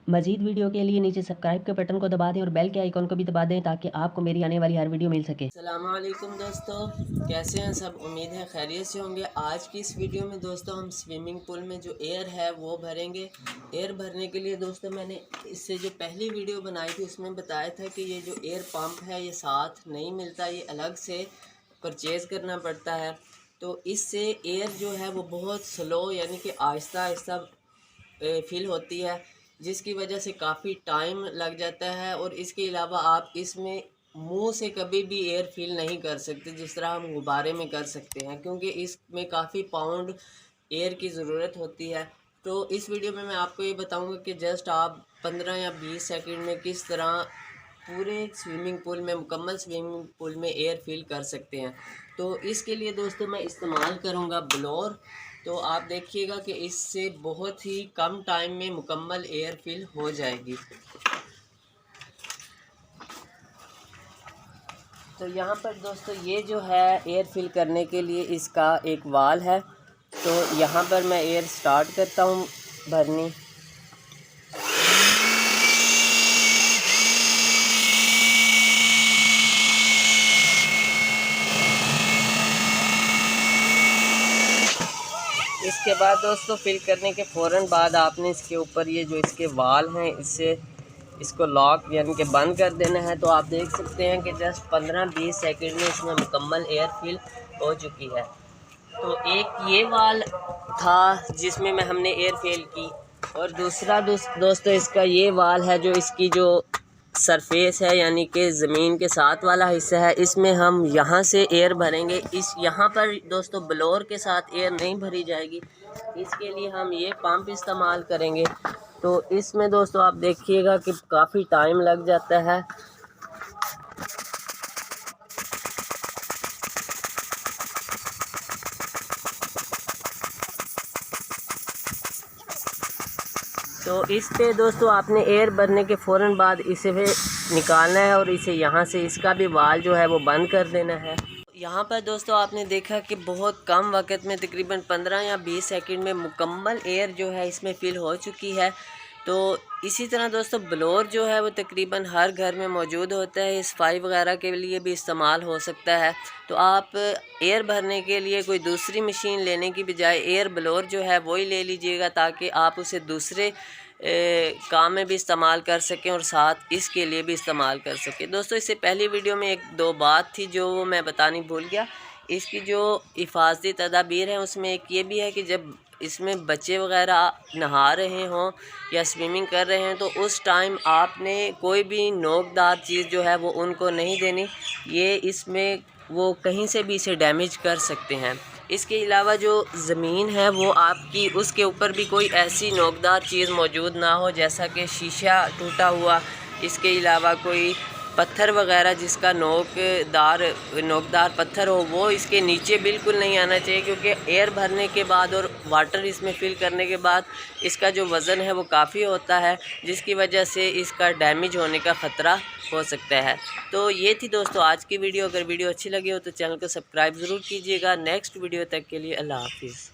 मज़ीद वीडियो के लिए नीचे सब्सक्राइब के बटन को दबा दें और बेल के आइकॉन को भी दबा दें ताकि आपको मेरी आने वाली हर वीडियो मिल सके। अस्सलाम वालेकुम दोस्तों, कैसे हैं सब। उम्मीद है खैरियत से होंगे। आज की इस वीडियो में दोस्तों हम स्विमिंग पूल में जो एयर है वो भरेंगे। एयर भरने के लिए दोस्तों मैंने इससे जो पहली वीडियो बनाई थी उसमें बताया था कि ये जो एयर पंप है ये साथ नहीं मिलता, ये अलग से परचेज़ करना पड़ता है। तो इससे एयर जो है वो बहुत स्लो यानी कि आहिस्ता आहिस्ता फिल होती है, जिसकी वजह से काफ़ी टाइम लग जाता है। और इसके अलावा आप इसमें मुंह से कभी भी एयर फील नहीं कर सकते जिस तरह हम गुब्बारे में कर सकते हैं, क्योंकि इसमें काफ़ी पाउंड एयर की ज़रूरत होती है। तो इस वीडियो में मैं आपको ये बताऊंगा कि जस्ट आप 15 या 20 सेकंड में किस तरह पूरे स्विमिंग पूल में, मुकम्मल स्विमिंग पूल में एयर फील कर सकते हैं। तो इसके लिए दोस्तों मैं इस्तेमाल करूँगा ब्लोर। तो आप देखिएगा कि इससे बहुत ही कम टाइम में मुकम्मल एयर फिल हो जाएगी। तो यहाँ पर दोस्तों ये जो है एयर फिल करने के लिए इसका एक वाल है। तो यहाँ पर मैं एयर स्टार्ट करता हूँ भरनी। इसके बाद दोस्तों फिल करने के फ़ौरन बाद आपने इसके ऊपर ये जो इसके वाल हैं इससे इसको लॉक यानी कि बंद कर देना है। तो आप देख सकते हैं कि जस्ट 15-20 सेकंड में इसमें मुकम्मल एयर फिल हो चुकी है। तो एक ये वाल था जिसमें हमने एयर फिल की, और दूसरा दोस्तों इसका ये वाल है जो इसकी जो सरफेस है यानी कि ज़मीन के साथ वाला हिस्सा है, इसमें हम यहाँ से एयर भरेंगे। इस यहाँ पर दोस्तों ब्लोअर के साथ एयर नहीं भरी जाएगी, इसके लिए हम ये पंप इस्तेमाल करेंगे। तो इसमें दोस्तों आप देखिएगा कि काफ़ी टाइम लग जाता है। तो इस पे दोस्तों आपने एयर भरने के फ़ौरन बाद इसे निकालना है और इसे यहाँ से इसका भी वाल जो है वो बंद कर देना है। यहाँ पर दोस्तों आपने देखा कि बहुत कम वक्त में तकरीबन 15 या 20 सेकंड में मुकम्मल एयर जो है इसमें फिल हो चुकी है। तो इसी तरह दोस्तों ब्लोअर जो है वो तकरीबन हर घर में मौजूद होता है, सफाई वगैरह के लिए भी इस्तेमाल हो सकता है। तो आप एयर भरने के लिए कोई दूसरी मशीन लेने की बजाय एयर ब्लोअर जो है वही ले लीजिएगा, ताकि आप उसे दूसरे काम में भी इस्तेमाल कर सकें और साथ इसके लिए भी इस्तेमाल कर सकें। दोस्तों इससे पहली वीडियो में एक दो बात थी जो मैं बतानी भूल गया। इसकी जो हिफाजती तदाबीर है उसमें एक ये भी है कि जब इसमें बच्चे वगैरह नहा रहे हों या स्विमिंग कर रहे हैं तो उस टाइम आपने कोई भी नोकदार चीज़ जो है वो उनको नहीं देनी। ये इसमें वो कहीं से भी इसे डैमेज कर सकते हैं। इसके अलावा जो ज़मीन है वो आपकी, उसके ऊपर भी कोई ऐसी नोकदार चीज़ मौजूद ना हो जैसा कि शीशा टूटा हुआ, इसके अलावा कोई पत्थर वगैरह जिसका नोकदार पत्थर हो वो इसके नीचे बिल्कुल नहीं आना चाहिए, क्योंकि एयर भरने के बाद और वाटर इसमें फिल करने के बाद इसका जो वज़न है वो काफ़ी होता है, जिसकी वजह से इसका डैमेज होने का ख़तरा हो सकता है। तो ये थी दोस्तों आज की वीडियो। अगर वीडियो अच्छी लगी हो तो चैनल को सब्सक्राइब ज़रूर कीजिएगा। नेक्स्ट वीडियो तक के लिए अल्लाह हाफिज़।